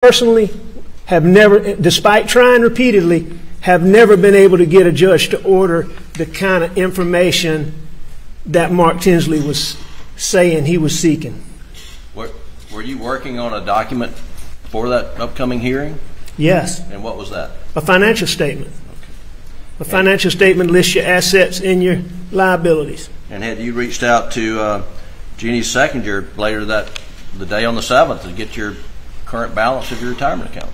personally have never, despite trying repeatedly, have never been able to get a judge to order the kind of information that Mark Tinsley was saying he was seeking. Were you working on a document for that upcoming hearing? Yes. And what was that? A financial statement. Okay. A financial statement lists your assets and your liabilities. And had you reached out to Jeannie Seconder later the day on the 7th to get your current balance of your retirement account?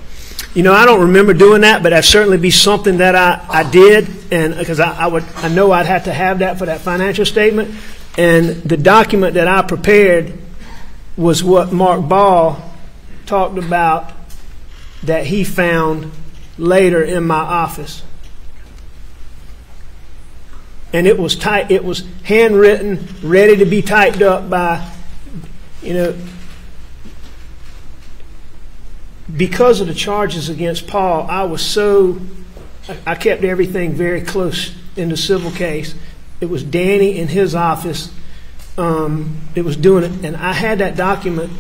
You know, I don't remember doing that, but that'd certainly be something that I did, and because I know I'd have to have that for that financial statement. And the document that I prepared was what Mark Ball talked about that he found later in my office. And it was it was handwritten, ready to be typed up by, you know, because of the charges against Paul, I kept everything very close in the civil case. It was Danny in his office. It was doing it, and I had that document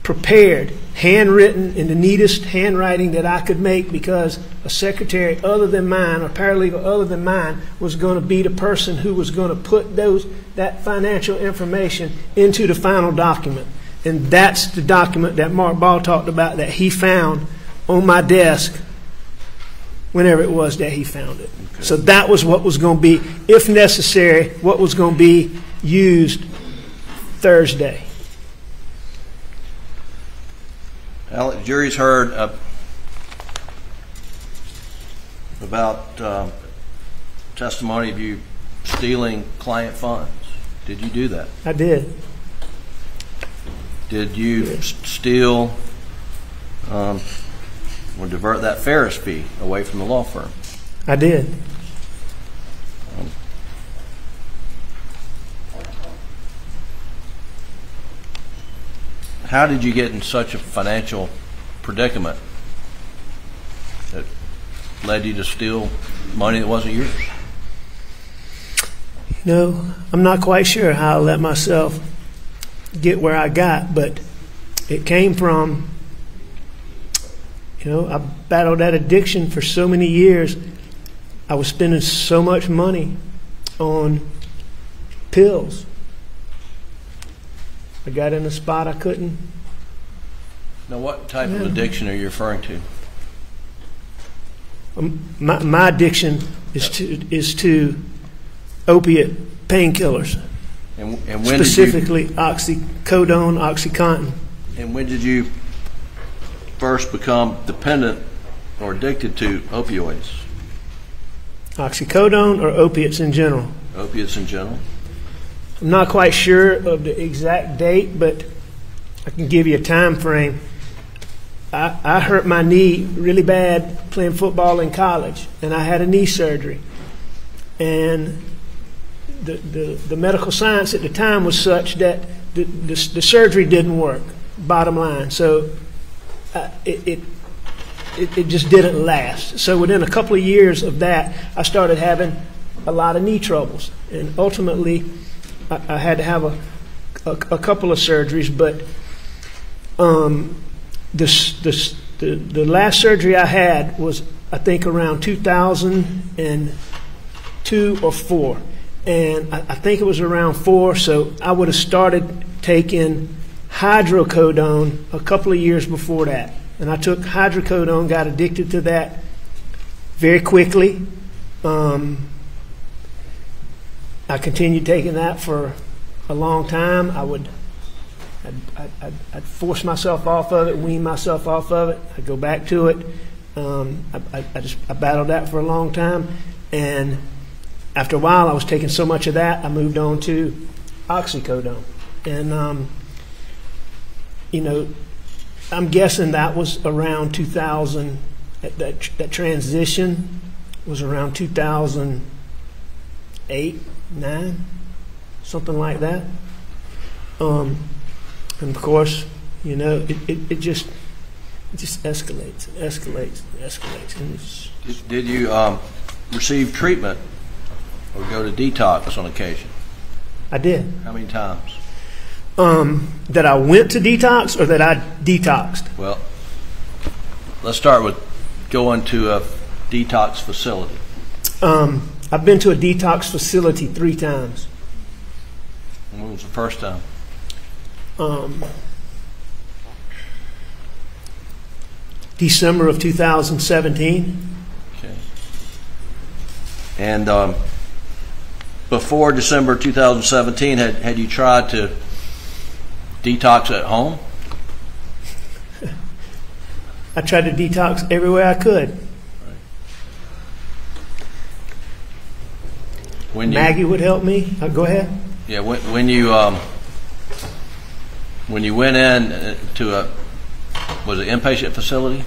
prepared, handwritten in the neatest handwriting that I could make, because a secretary other than mine, or paralegal other than mine, was going to be the person who was going to put that financial information into the final document. And that's the document that Mark Ball talked about that he found on my desk whenever it was that he found it. Okay. So that was what was going to be, if necessary, what was going to be used Thursday. Well, the jury's heard about testimony of you stealing client funds. Did you do that? I did. Did you steal or divert that Ferris fee away from the law firm? I did. How did you get in such a financial predicament that led you to steal money that wasn't yours? You know, I'm not quite sure how I let myself get where I got, but it came from, you know, I battled that addiction for so many years. I was spending so much money on pills. I got in a spot I couldn't. Now, what type of addiction are you referring to? My addiction is to opiate painkillers. And when specifically oxycodone, OxyContin. And when did you first become dependent or addicted to opioids? Oxycodone or opiates in general? Opiates in general. I'm not quite sure of the exact date, but I can give you a time frame. I hurt my knee really bad playing football in college, and I had a knee surgery. And the medical science at the time was such that the surgery didn't work, bottom line. So it just didn't last. So within a couple of years of that, I started having a lot of knee troubles. And ultimately, I had to have a couple of surgeries. But the last surgery I had was, I think, around 2002 or 4. And I think it was around 4, so I would have started taking hydrocodone a couple of years before that. And I took hydrocodone, got addicted to that very quickly. I continued taking that for a long time. I'd force myself off of it, wean myself off of it. I'd go back to it. I battled that for a long time. And after a while, I was taking so much of that, I moved on to oxycodone. And, you know, I'm guessing that was around 2000, that transition was around 2008, 9, something like that. And of course, you know, it just escalates, escalates, escalates. And did you receive treatment or go to detox on occasion? I did. How many times? That I went to detox or that I detoxed? Well, let's start with going to a detox facility. I've been to a detox facility 3 times. When was the first time? December of 2017. Okay. And before December 2017, had you tried to detox at home? I tried to detox everywhere I could. Maggie would help me. Go ahead. Yeah, when you went in to a, was it inpatient facility?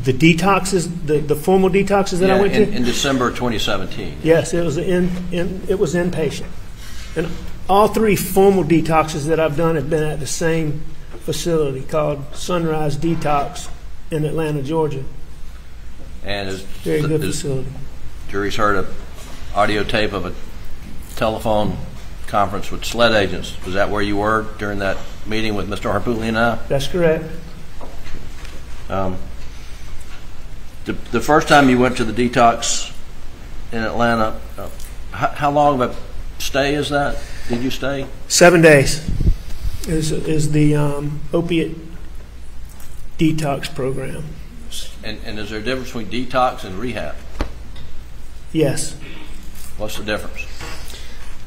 The detoxes, the formal detoxes that I went to? In December 2017. Yes, it was it was inpatient. And all 3 formal detoxes that I've done have been at the same facility called Sunrise Detox in Atlanta, Georgia. And very good facility. Jury's heard an audio tape of a telephone conference with SLED agents. Was that where you were during that meeting with Mr. Harpootlian and I? That's correct. The first time you went to the detox in Atlanta, how long of a stay is that? Did you stay? 7 days is the opiate detox program. And is there a difference between detox and rehab? Yes. What's the difference?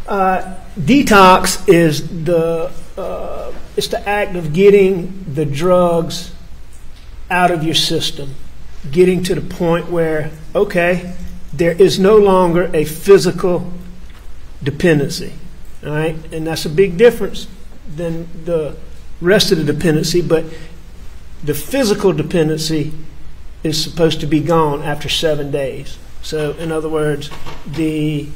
Detox is it's the act of getting the drugs out of your system, getting to the point where, okay, there is no longer a physical dependency, all right? And that's a big difference than the rest of the dependency, but the physical dependency is supposed to be gone after 7 days. So, in other words, there's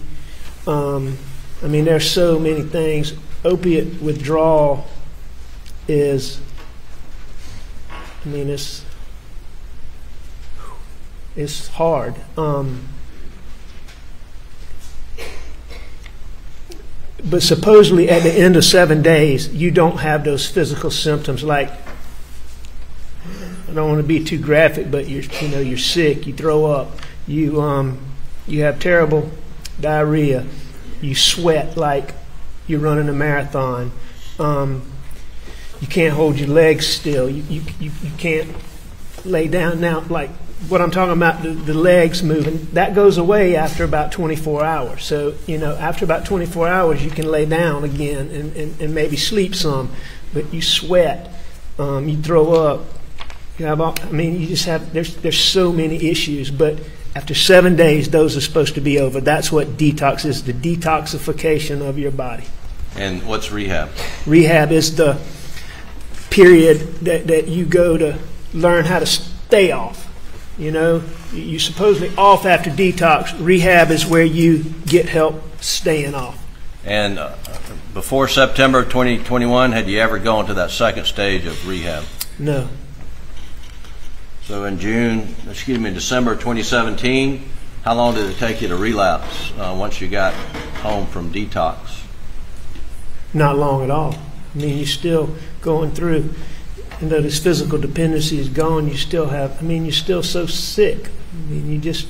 so many things. Opiate withdrawal is, it's hard. But supposedly at the end of 7 days, you don't have those physical symptoms like, I don't want to be too graphic, but you're sick, you throw up, you have terrible diarrhea, you sweat like you're running a marathon, you can't hold your legs still, you can't lay down. Now, like what I'm talking about, the legs moving, that goes away after about 24 hours. So, after about 24 hours, you can lay down again and maybe sleep some, but you sweat, you throw up, you have you just have, there's so many issues, but after 7 days, those are supposed to be over. That's what detox is, the detoxification of your body. And what's rehab? Rehab is the period that you go to learn how to stay off. You're supposedly off after detox. Rehab is where you get help staying off. And before September 2021, had you ever gone to that second stage of rehab? No. So in December 2017, how long did it take you to relapse once you got home from detox? Not long at all. You're still going through, this physical dependency is gone, you still have, you're still so sick. Is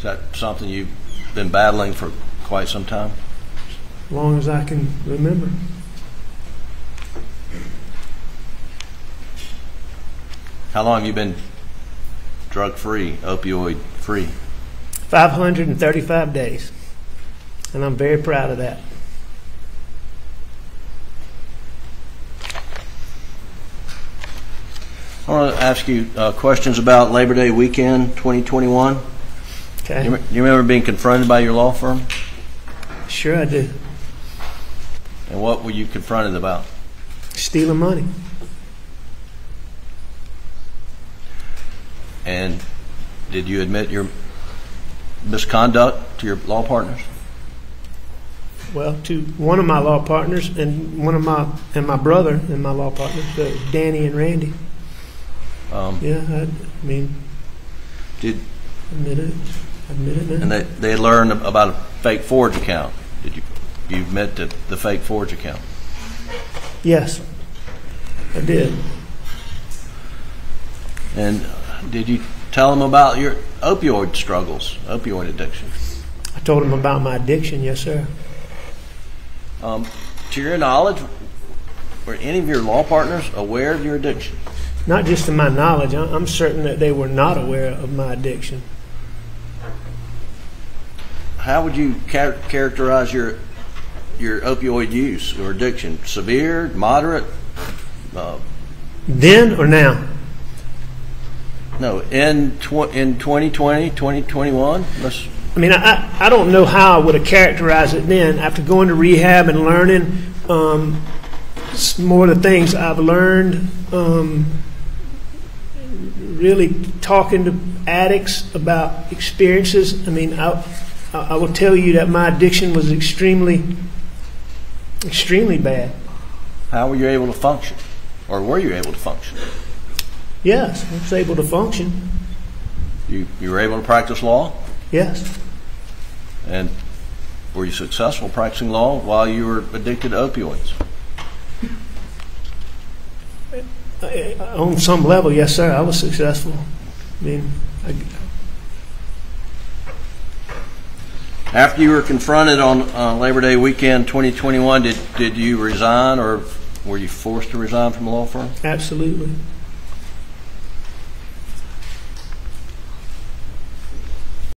that something you've been battling for quite some time? As long as I can remember. How long have you been drug-free, opioid-free? 535 days. And I'm very proud of that. I want to ask you questions about Labor Day weekend 2021. Okay. You remember being confronted by your law firm? Sure I do. And what were you confronted about? Stealing money. And did you admit your misconduct to your law partners? Well, to one of my law partners and my brother and my law partners, Danny and Randy. Did admit it. And they learned about a fake forge account. Did you admit to the fake forge account? Yes, I did. And did you tell them about your opioid struggles, opioid addiction? I told him about my addiction, yes, sir. To your knowledge, were any of your law partners aware of your addiction? Not just to my knowledge, I'm certain that they were not aware of my addiction. How would you characterize your opioid use or addiction? Severe, moderate? Then or now? No, in 2020, 2021? I mean, I don't know how I would have characterized it then. After going to rehab and learning more of the things I've learned, really talking to addicts about experiences. I mean, I will tell you that my addiction was extremely bad. How were you able to function? Or were you able to function? Yes, I was able to function. You were able to practice law? Yes. And were you successful practicing law while you were addicted to opioids? On some level, yes, sir, I was successful. I mean, After you were confronted on Labor Day weekend 2021, did you resign, or were you forced to resign from the law firm? absolutely.